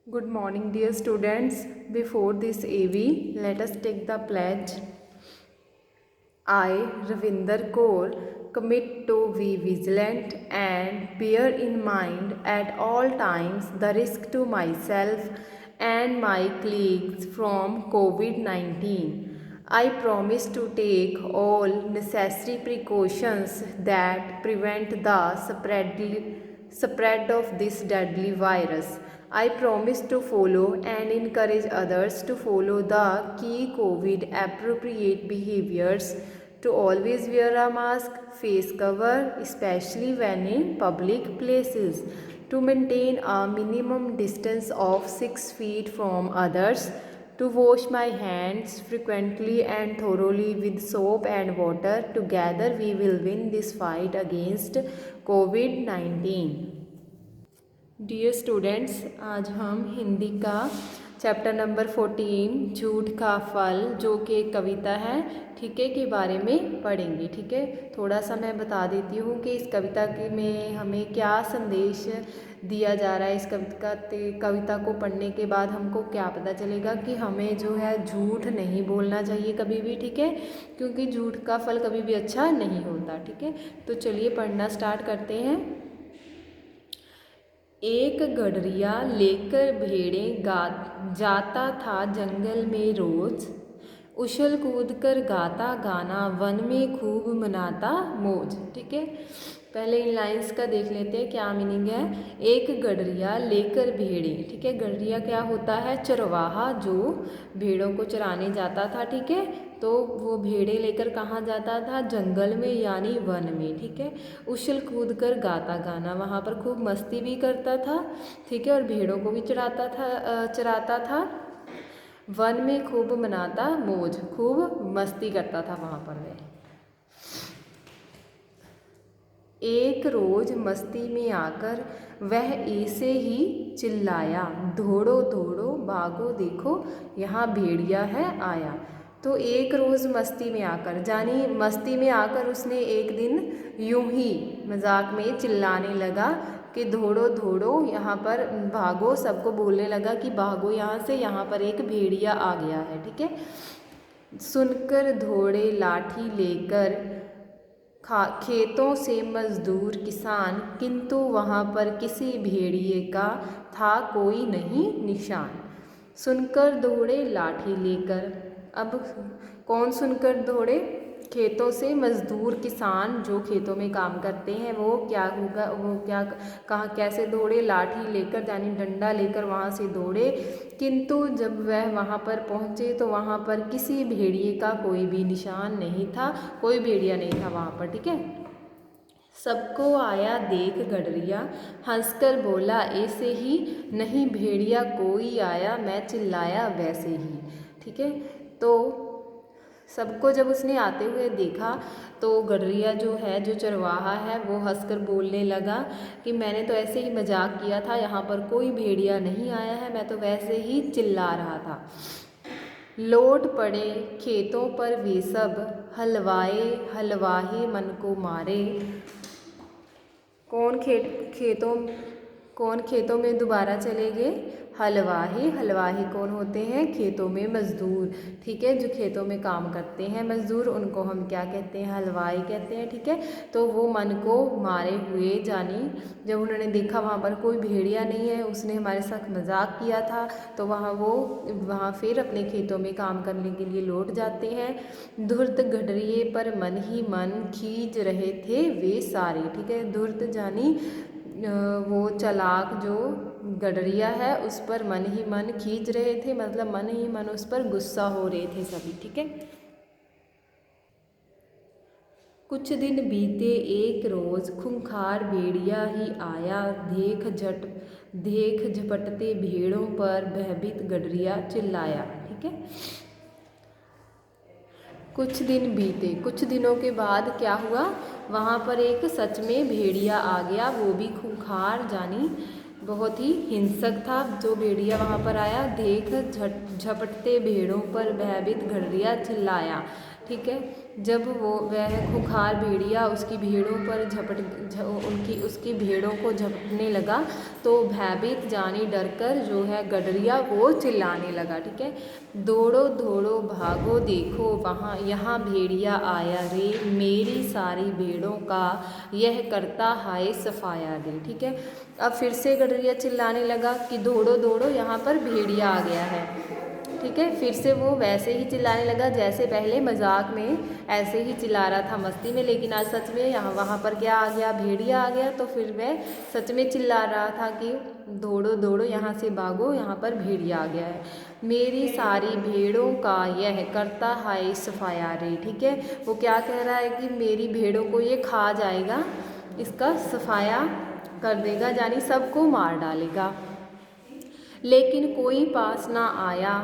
Good morning, dear students. Before this AV, let us take the pledge. I, Ravinder Kaur, commit to be vigilant and bear in mind at all times the risk to myself and my colleagues from COVID-19. I promise to take all necessary precautions that prevent the spread of this deadly virus. I promise to follow and encourage others to follow the key COVID appropriate behaviors, to always wear a mask, face cover, especially when in public places, to maintain a minimum distance of 6 feet from others, to wash my hands frequently and thoroughly with soap and water. Together we will win this fight against COVID-19. Dear students, आज हम हिंदी का chapter number 14 झूठ का फल, जो कि एक कविता है, ठीक है, के बारे में पढ़ेंगे। ठीक है, थोड़ा सा मैं बता देती हूँ कि इस कविता के में हमें क्या संदेश दिया जा रहा है। इस कविता को पढ़ने के बाद हमको क्या पता चलेगा कि हमें जो है झूठ नहीं बोलना चाहिए कभी भी। ठीक है, क्योंकि झूठ का फल कभी भी अच्छा नहीं होता। ठीक है, तो चलिए पढ़ना स्टार्ट करते हैं। एक गडरिया लेकर भेड़ें जाता था जंगल में रोज, उछल कूद कर गाता गाना वन में खूब मनाता मौज। ठीक है, पहले इन लाइंस का देख लेते हैं क्या मीनिंग है। एक गडरिया लेकर भेड़ें, ठीक है, गडरिया क्या होता है? चरवाहा जो भेड़ों को चराने जाता था। ठीक है, तो वो भेड़े लेकर कहाँ जाता था? जंगल में, यानी वन में। ठीक है, उछल कूद कर गाता गाना, वहाँ पर खूब मस्ती भी करता था। ठीक है, और भेड़ों को भी चराता था। वन में खूब मनाता मौज, खूब मस्ती करता था वहाँ पर वह। एक रोज मस्ती में आकर वह ऐसे ही चिल्लाया, दौड़ो दौड़ो भागो देखो यहाँ भेड़िया है आया। तो एक रोज़ मस्ती में आकर, यानी मस्ती में आकर उसने एक दिन यूं ही मजाक में चिल्लाने लगा कि दौड़ो दौड़ो यहाँ पर भागो, सबको बोलने लगा कि भागो यहाँ से, यहाँ पर एक भेड़िया आ गया है। ठीक है, सुनकर दौड़े लाठी लेकर खेतों से मजदूर किसान, किंतु वहाँ पर किसी भेड़िए का था कोई नहीं निशान। सुनकर दौड़े लाठी लेकर, अब कौन सुनकर दौड़े? खेतों से मजदूर किसान जो खेतों में काम करते हैं, वो क्या होगा, वो क्या कहाँ कैसे दौड़े? लाठी लेकर, यानी डंडा लेकर वहाँ से दौड़े। किंतु जब वह वहाँ पर पहुँचे तो वहाँ पर किसी भेड़िए का कोई भी निशान नहीं था, कोई भेड़िया नहीं था वहाँ पर। ठीक है, सबको आया देख गडरिया, हंसकर बोला ऐसे ही, नहीं भेड़िया कोई आया, मैं चिल्लाया वैसे ही। ठीक है, तो सबको जब उसने आते हुए देखा तो गडरिया जो है, जो चरवाहा है, वो हंसकर बोलने लगा कि मैंने तो ऐसे ही मजाक किया था, यहाँ पर कोई भेड़िया नहीं आया है, मैं तो वैसे ही चिल्ला रहा था। लौट पड़े खेतों पर वे सब, हलवाए हलवाहे मन को मारे। कौन खेतों में दोबारा चले गए? हलवाही। हलवाही कौन होते हैं? खेतों में मजदूर। ठीक है, जो खेतों में काम करते हैं मजदूर, उनको हम क्या कहते हैं? हलवाई कहते हैं। ठीक है, तो वो मन को मारे हुए, जानी जब उन्होंने देखा वहाँ पर कोई भेड़िया नहीं है, उसने हमारे साथ मजाक किया था, तो वहाँ फिर अपने खेतों में काम करने के लिए लौट जाते हैं। धुर्त गडरिए पर मन ही मन खींच रहे थे वे सारे। ठीक है, धुर्त जानी वो चालाक जो गडरिया है, उस पर मन ही मन खींच रहे थे, मतलब मन ही मन उस पर गुस्सा हो रहे थे सभी। ठीक है, कुछ दिन बीते एक रोज खूंखार भेड़िया ही आया, देख झपटते भेड़ों पर भयभीत गडरिया चिल्लाया। ठीक है, कुछ दिन बीते, कुछ दिनों के बाद क्या हुआ? वहाँ पर एक सच में भेड़िया आ गया, वो भी खूंखार, जानी बहुत ही हिंसक था जो भेड़िया वहाँ पर आया। देख झपटते भेड़ों पर भयभीत गडरिया चिल्लाया, ठीक है। जब वह खूंखार भेड़िया उसकी भेड़ों पर उसकी भेड़ों को झपटने लगा तो भयभीत जानी डरकर जो है गडरिया वो चिल्लाने लगा। ठीक है, दौड़ो दौड़ो भागो देखो वहाँ यहाँ भेड़िया आया रे, मेरी सारी भेड़ों का यह करता हाय सफाया रे। ठीक है, अब फिर से गडरिया चिल्लाने लगा कि दौड़ो दौड़ो यहाँ पर भेड़िया आ गया है। ठीक है, फिर से वो वैसे ही चिल्लाने लगा जैसे पहले मजाक में ऐसे ही चिल्ला रहा था मस्ती में, लेकिन आज सच में वहाँ पर क्या आ गया, भेड़िया आ गया। तो फिर वह सच में चिल्ला रहा था कि दौड़ो दौड़ो यहाँ से भागो, यहाँ पर भेड़िया आ गया है, मेरी सारी भेड़ों का यह करता हाय सफाया रे। ठीक है, वो क्या कह रहा है कि मेरी भेड़ों को ये खा जाएगा, इसका सफाया कर देगा, यानी सबको मार डालेगा। लेकिन कोई पास ना आया,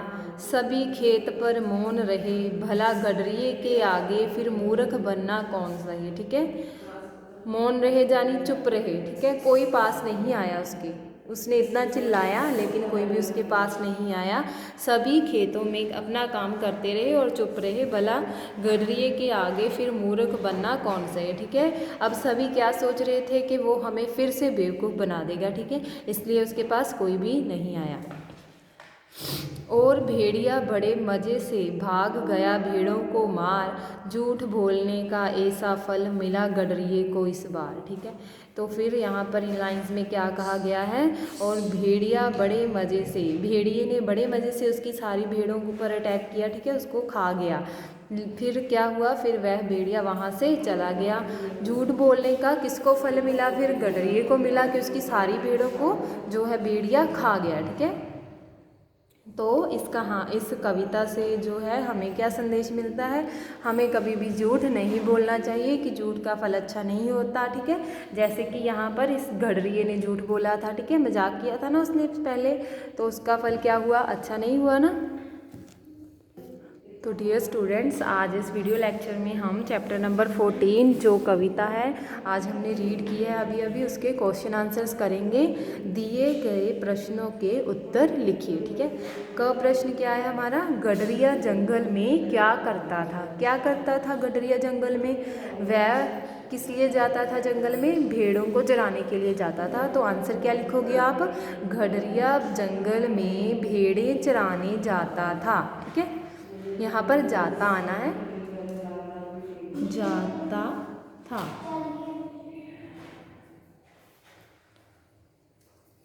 सभी खेत पर मौन रहे, भला गडरिये के आगे फिर मूर्ख बनना कौन सही। ठीक है, मौन रहे यानी चुप रहे। ठीक है, कोई पास नहीं आया उसने इतना चिल्लाया लेकिन कोई भी उसके पास नहीं आया। सभी खेतों में अपना काम करते रहे और चुप रहे, भला गडरिये के आगे फिर मूर्ख बनना कौन सा है। ठीक है, अब सभी क्या सोच रहे थे कि वो हमें फिर से बेवकूफ़ बना देगा। ठीक है, इसलिए उसके पास कोई भी नहीं आया। और भेड़िया बड़े मज़े से भाग गया भेड़ों को मार, झूठ बोलने का ऐसा फल मिला गडरिये को इस बार। ठीक है, तो फिर यहाँ पर इन लाइंस में क्या कहा गया है, और भेड़िया बड़े मज़े से, भेड़िए ने बड़े मज़े से उसकी सारी भेड़ों के ऊपर अटैक किया। ठीक है, उसको खा गया। फिर क्या हुआ, फिर वह भेड़िया वहाँ से चला गया। झूठ बोलने का किसको फल मिला, फिर गडरिये को मिला कि उसकी सारी भेड़ों को जो है भेड़िया खा गया। ठीक है, तो इस कविता से जो है हमें क्या संदेश मिलता है, हमें कभी भी झूठ नहीं बोलना चाहिए कि झूठ का फल अच्छा नहीं होता। ठीक है, जैसे कि यहाँ पर इस गडरिये ने झूठ बोला था। ठीक है, मजाक किया था ना उसने पहले, तो उसका फल क्या हुआ, अच्छा नहीं हुआ ना। तो डियर स्टूडेंट्स, आज इस वीडियो लेक्चर में हम चैप्टर नंबर 14 जो कविता है आज हमने रीड की है अभी उसके क्वेश्चन आंसर्स करेंगे। दिए गए प्रश्नों के उत्तर लिखिए। ठीक है, क प्रश्न क्या है हमारा, गडरिया जंगल में क्या करता था। क्या करता था गडरिया जंगल में, वह किस लिए जाता था जंगल में, भेड़ों को चराने के लिए जाता था। तो आंसर क्या लिखोगे आप, गडरिया जंगल में भेड़ें चराने जाता था। ठीक है, यहाँ पर जाता आना है, जाता था।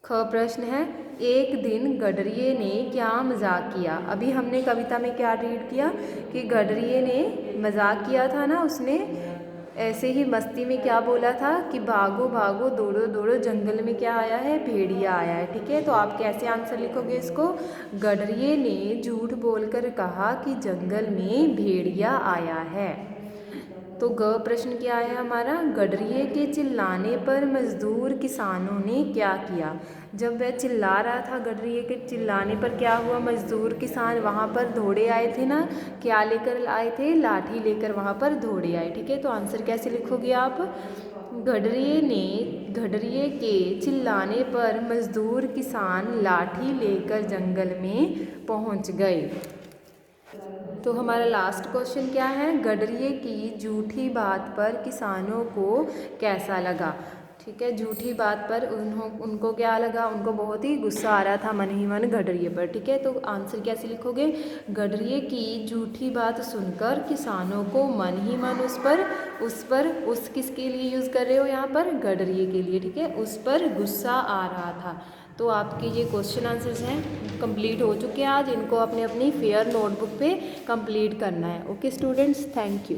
ख प्रश्न है, एक दिन गडरिये ने क्या मजाक किया। अभी हमने कविता में क्या रीड किया कि गडरिये ने मजाक किया था ना, उसने ऐसे ही मस्ती में क्या बोला था कि भागो भागो दौड़ो दौड़ो, जंगल में क्या आया है, भेड़िया आया है। ठीक है, तो आप कैसे आंसर लिखोगे इसको, गडरिये ने झूठ बोलकर कहा कि जंगल में भेड़िया आया है। तो ग प्रश्न क्या है हमारा, गडरिये के चिल्लाने पर मजदूर किसानों ने क्या किया। जब वह चिल्ला रहा था गडरिये के चिल्लाने पर क्या हुआ, मजदूर किसान वहाँ पर दौड़े आए थे ना, क्या लेकर आए थे, लाठी लेकर वहाँ पर दौड़े आए। ठीक है, तो आंसर कैसे लिखोगे आप, गडरिये के चिल्लाने पर मजदूर किसान लाठी लेकर जंगल में पहुँच गए। तो हमारा लास्ट क्वेश्चन क्या है, गडरिये की झूठी बात पर किसानों को कैसा लगा। ठीक है, झूठी बात पर उनको क्या लगा, उनको बहुत ही गुस्सा आ रहा था मन ही मन गडरिये पर। ठीक है, तो आंसर कैसे लिखोगे, गडरिये की झूठी बात सुनकर किसानों को मन ही मन उस किसके लिए यूज़ कर रहे हो यहाँ पर, गडरिये के लिए। ठीक है, उस पर गुस्सा आ रहा था। तो आपके ये क्वेश्चन आंसर्स हैं कंप्लीट हो चुके हैं आज, इनको अपनी फेयर नोटबुक पे कंप्लीट करना है। Okay students, thank you.